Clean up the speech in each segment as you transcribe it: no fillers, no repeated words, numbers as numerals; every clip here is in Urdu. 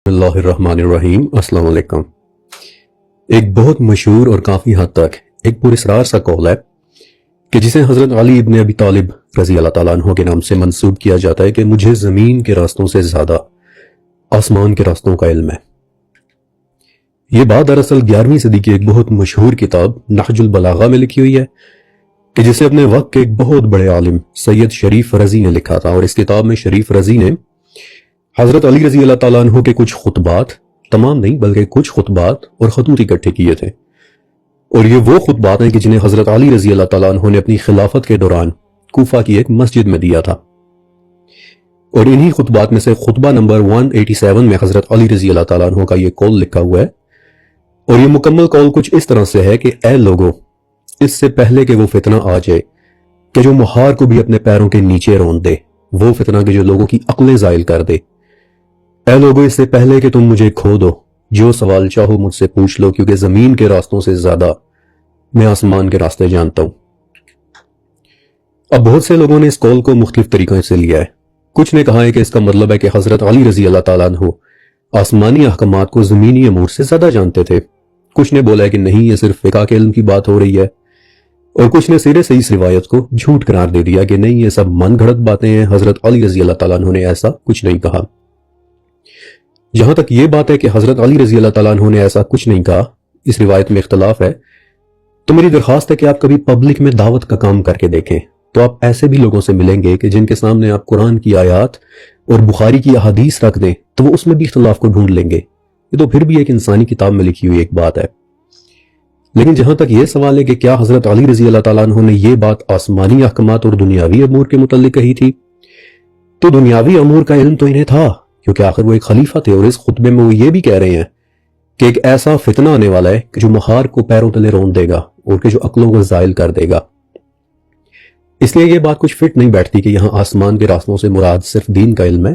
اللہ الرحمن الرحیم۔ السلام علیکم۔ ایک بہت مشہور اور کافی حد تک ایک پراسرار سا قول ہے کہ جسے حضرت علی ابن ابی طالب رضی اللہ تعالیٰ عنہ کے نام سے منسوب کیا جاتا ہے کہ مجھے زمین کے راستوں سے زیادہ آسمان کے راستوں کا علم ہے۔ یہ بات دراصل 11ویں صدی کی ایک بہت مشہور کتاب نہج البلاغہ میں لکھی ہوئی ہے کہ جسے اپنے وقت کے ایک بہت بڑے عالم سید شریف رضی نے لکھا تھا، اور اس کتاب میں شریف رضی نے حضرت علی رضی اللہ تعالیٰ عنہ کے کچھ خطبات، تمام نہیں بلکہ کچھ خطبات اور خطوط اکٹھے کیے تھے، اور یہ وہ خطبات ہیں کہ جنہیں حضرت علی رضی اللہ تعالیٰ عنہ نے اپنی خلافت کے دوران کوفہ کی ایک مسجد میں دیا تھا۔ اور انہی خطبات میں سے خطبہ نمبر 187 میں حضرت علی رضی اللہ تعالیٰ عنہ کا یہ قول لکھا ہوا ہے، اور یہ مکمل قول کچھ اس طرح سے ہے کہ اے لوگوں، اس سے پہلے کہ وہ فتنہ آ جائے کہ جو مہار کو بھی اپنے پیروں کے نیچے رون دے، وہ فتنہ کہ جو لوگوں کی عقلیں زائل کر دے، اے لوگوں اس سے پہلے کہ تم مجھے کھو دو، جو سوال چاہو مجھ سے پوچھ لو، کیونکہ زمین کے راستوں سے زیادہ میں آسمان کے راستے جانتا ہوں۔ اب بہت سے لوگوں نے اس قول کو مختلف طریقوں سے لیا ہے۔ کچھ نے کہا ہے کہ اس کا مطلب ہے کہ حضرت علی رضی اللہ تعالیٰ عنہ آسمانی احکامات کو زمینی امور سے زیادہ جانتے تھے۔ کچھ نے بولا ہے کہ نہیں، یہ صرف فقہ کے علم کی بات ہو رہی ہے، اور کچھ نے سرے سے اس روایت کو جھوٹ قرار دے دیا کہ نہیں، یہ سب من گھڑت باتیں ہیں، حضرت علی رضی اللہ تعالیٰ عنہ نے ایسا کچھ نہیں کہا۔ جہاں تک یہ بات ہے کہ حضرت علی رضی اللہ تعالیٰ عنہ نے ایسا کچھ نہیں کہا، اس روایت میں اختلاف ہے، تو میری درخواست ہے کہ آپ کبھی پبلک میں دعوت کا کام کر کے دیکھیں، تو آپ ایسے بھی لوگوں سے ملیں گے کہ جن کے سامنے آپ قرآن کی آیات اور بخاری کی احادیث رکھ دیں تو وہ اس میں بھی اختلاف کو ڈھونڈ لیں گے۔ یہ تو پھر بھی ایک انسانی کتاب میں لکھی ہوئی ایک بات ہے۔ لیکن جہاں تک یہ سوال ہے کہ کیا حضرت علی رضی اللہ تعالیٰ عنہ نے یہ بات آسمانی احکامات اور دنیاوی امور کے متعلق کہی تھی، تو دنیاوی امور کا علم تو انہیں تھا، کیونکہ آخر وہ ایک خلیفہ تھے، اور اس خطبے میں وہ یہ بھی کہہ رہے ہیں کہ ایک ایسا فتنہ آنے والا ہے کہ جو مہار کو پیروں تلے رون دے گا اور کہ جو عقلوں کو زائل کر دے گا۔ اس لیے یہ بات کچھ فٹ نہیں بیٹھتی کہ یہاں آسمان کے راستوں سے مراد صرف دین کا علم ہے۔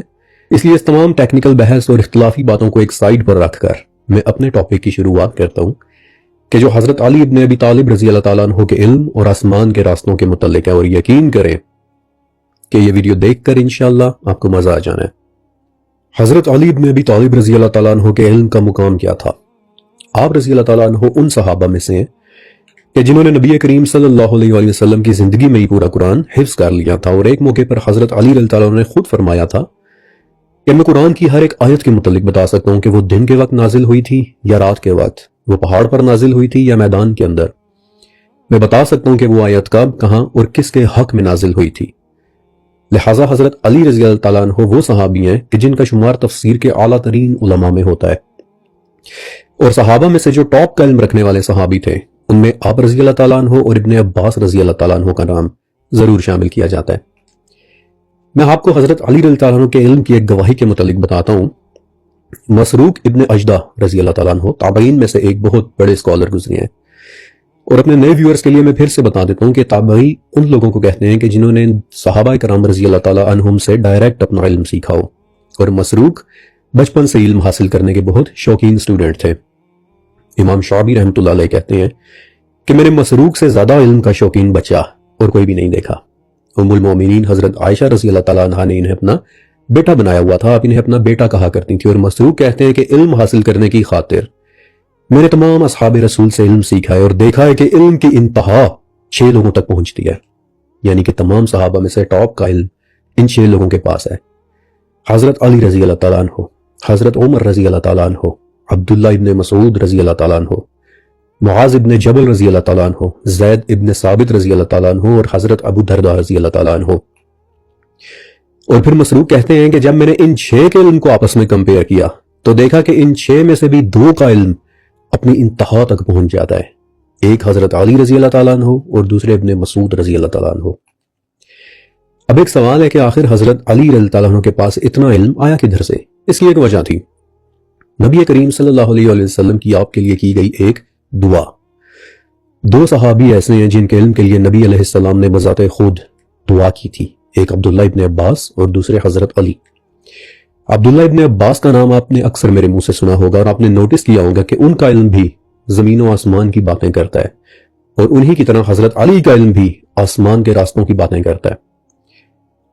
اس لیے اس تمام ٹیکنیکل بحث اور اختلافی باتوں کو ایک سائیڈ پر رکھ کر میں اپنے ٹاپک کی شروعات کرتا ہوں کہ جو حضرت علی ابن ابی طالب رضی اللہ تعالیٰ عنہ کے علم اور آسمان کے راستوں کے متعلق ہے، اور یقین کریں کہ یہ ویڈیو دیکھ کر انشاءاللہ آپ کو مزہ آ جانا ہے۔ حضرت علی ابن ابی طالب رضی اللہ تعالیٰ عنہ کے علم کا مقام کیا تھا؟ آپ رضی اللہ تعالیٰ عنہ ان صحابہ میں سے ہیں کہ جنہوں نے نبی کریم صلی اللہ علیہ وآلہ وسلم کی زندگی میں ہی پورا قرآن حفظ کر لیا تھا، اور ایک موقع پر حضرت علی رضی اللہ تعالیٰ عنہ نے خود فرمایا تھا کہ میں قرآن کی ہر ایک آیت کے متعلق بتا سکتا ہوں کہ وہ دن کے وقت نازل ہوئی تھی یا رات کے وقت، وہ پہاڑ پر نازل ہوئی تھی یا میدان کے اندر۔ میں بتا سکتا ہوں کہ وہ آیت کب، کہاں اور کس کے حق میں نازل ہوئی تھی۔ لہٰذا حضرت علی رضی اللہ تعالیٰ عنہ وہ صحابی ہیں کہ جن کا شمار تفسیر کے اعلیٰ ترین علماء میں ہوتا ہے، اور صحابہ میں سے جو ٹاپ کا علم رکھنے والے صحابی تھے ان میں آپ رضی اللہ تعالیٰ عنہ اور ابن عباس رضی اللہ تعالیٰ عنہ کا نام ضرور شامل کیا جاتا ہے۔ میں آپ کو حضرت علی رضی اللہ عنہ کے علم کی ایک گواہی کے متعلق بتاتا ہوں۔ مسروق ابن اجدہ رضی اللہ تعالیٰ عنہ تابعین میں سے ایک بہت بڑے اسکالر گزرے ہیں، اور اپنے نئے ویورز کے لیے میں پھر سے بتا دیتا ہوں کہ تابعی ان لوگوں کو کہتے ہیں کہ جنہوں نے صحابہ کرام رضی اللہ تعالیٰ عنہم سے ڈائریکٹ اپنا علم سیکھا ہو، اور مسروق بچپن سے علم حاصل کرنے کے بہت شوقین سٹوڈنٹ تھے۔ امام شعبی رحمۃ اللہ علیہ کہتے ہیں کہ میں نے مسروق سے زیادہ علم کا شوقین بچہ اور کوئی بھی نہیں دیکھا۔ ام المومنین حضرت عائشہ رضی اللہ تعالیٰ عنہ نے انہیں اپنا بیٹا بنایا ہوا تھا، آپ انہیں اپنا بیٹا کہا کرتی تھی، اور مسروق کہتے ہیں کہ علم حاصل کرنے کی خاطر میں نے تمام اصحاب رسول سے علم سیکھا ہے، اور دیکھا ہے کہ علم کی انتہا 6 لوگوں تک پہنچتی ہے، یعنی کہ تمام صحابہ میں سے ٹاپ کا علم ان 6 لوگوں کے پاس ہے۔ حضرت علی رضی اللہ تعالیٰ عنہ، حضرت عمر رضی اللہ تعالیٰ عنہ، عبداللہ ابن مسعود رضی اللہ تعالیٰ عنہ، معاذ ابن جبل رضی اللہ تعالیٰ عنہ، زید ابن ثابت رضی اللہ تعالیٰ عنہ، اور حضرت ابو درداء رضی اللہ تعالیٰ عنہ۔ اور پھر مسروق کہتے ہیں کہ جب میں نے ان 6 کے علم کو آپس میں کمپیئر کیا تو دیکھا کہ ان 6 میں سے بھی 2 کا علم اپنی انتہا تک پہنچ جاتا ہے، ایک حضرت علی رضی اللہ تعالیٰ عنہ اور دوسرے ابن مسعود رضی اللہ تعالیٰ عنہ۔ اب ایک سوال ہے کہ آخر حضرت علی رضی اللہ عنہ کے پاس اتنا علم آیا کدھر سے؟ اس کی ایک وجہ تھی، نبی کریم صلی اللہ علیہ وآلہ وسلم کی آپ کے لیے کی گئی ایک دعا۔ 2 صحابی ایسے ہیں جن کے علم کے لیے نبی علیہ السلام نے بذات خود دعا کی تھی، ایک عبداللہ ابن عباس اور دوسرے حضرت علی۔ عبداللہ ابن عباس کا نام آپ نے اکثر میرے منہ سے سنا ہوگا، اور آپ نے نوٹس کیا ہوگا کہ ان کا علم بھی زمین و آسمان کی باتیں کرتا ہے، اور انہی کی طرح حضرت علی کا علم بھی آسمان کے راستوں کی باتیں کرتا ہے۔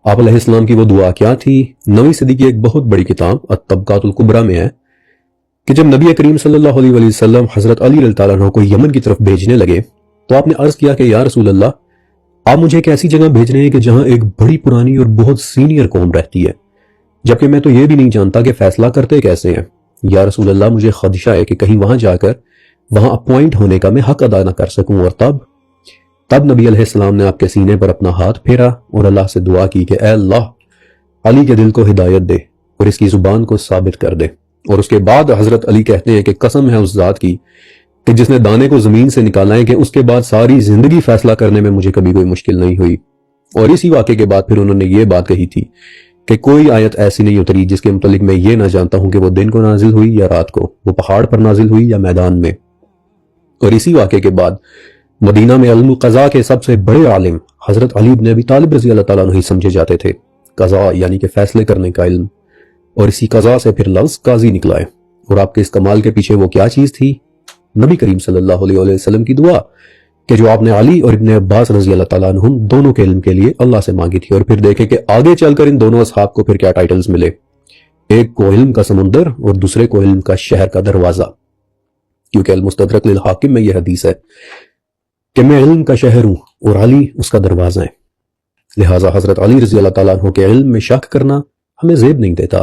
آپ علیہ السلام کی وہ دعا کیا تھی؟ 9ویں صدی کی ایک بہت بڑی کتاب الطبقات الکبریٰ میں ہے، کہ جب نبی کریم صلی اللہ علیہ وسلم حضرت علی رضی اللہ عنہ کو یمن کی طرف بھیجنے لگے تو آپ نے عرض کیا کہ یا رسول اللہ، آپ مجھے ایک ایسی جگہ بھیج رہے ہیں کہ جہاں ایک بڑی پرانی اور بہت سینئر قوم رہتی ہے، جبکہ میں تو یہ بھی نہیں جانتا کہ فیصلہ کرتے کیسے ہیں۔ یا رسول اللہ، مجھے خدشہ ہے کہ کہیں وہاں جا کر وہاں اپوائنٹ ہونے کا میں حق ادا نہ کر سکوں۔ اور تب نبی علیہ السلام نے آپ کے سینے پر اپنا ہاتھ پھیرا اور اللہ سے دعا کی کہ اے اللہ، علی کے دل کو ہدایت دے اور اس کی زبان کو ثابت کر دے۔ اور اس کے بعد حضرت علی کہتے ہیں کہ قسم ہے اس ذات کی کہ جس نے دانے کو زمین سے نکالا ہے، کہ اس کے بعد ساری زندگی فیصلہ کرنے میں مجھے کبھی کوئی مشکل نہیں ہوئی۔ اور اسی واقعے کے بعد پھر انہوں نے یہ بات کہی تھی کہ کوئی آیت ایسی نہیں اتری جس کے متعلق میں یہ نہ جانتا ہوں کہ وہ دن کو نازل ہوئی یا رات کو، وہ پہاڑ پر نازل ہوئی یا میدان میں۔ اور اسی واقعے کے بعد مدینہ میں علم القضاء کے سب سے بڑے عالم حضرت علی بن ابی طالب رضی اللہ تعالیٰ عنہ سمجھے جاتے تھے۔ قضاء یعنی کہ فیصلے کرنے کا علم، اور اسی قضاء سے پھر لفظ قاضی نکلا ہے۔ اور آپ کے اس کمال کے پیچھے وہ کیا چیز تھی؟ نبی کریم صلی اللہ علیہ وسلم کی دعا، کہ جو آپ نے علی اور ابن عباس رضی اللہ تعالیٰ عنہم دونوں کے علم کے لیے اللہ سے مانگی تھی۔ اور پھر دیکھیں کہ آگے چل کر ان دونوں اصحاب کو پھر کیا ٹائٹلز ملے، ایک کو علم کا سمندر اور دوسرے کو علم کا شہر کا دروازہ، کیونکہ المستدرک للحاکم میں یہ حدیث ہے کہ میں علم کا شہر ہوں اور علی اس کا دروازہ ہے۔ لہٰذا حضرت علی رضی اللہ تعالیٰ عنہ کے علم میں شک کرنا ہمیں زیب نہیں دیتا۔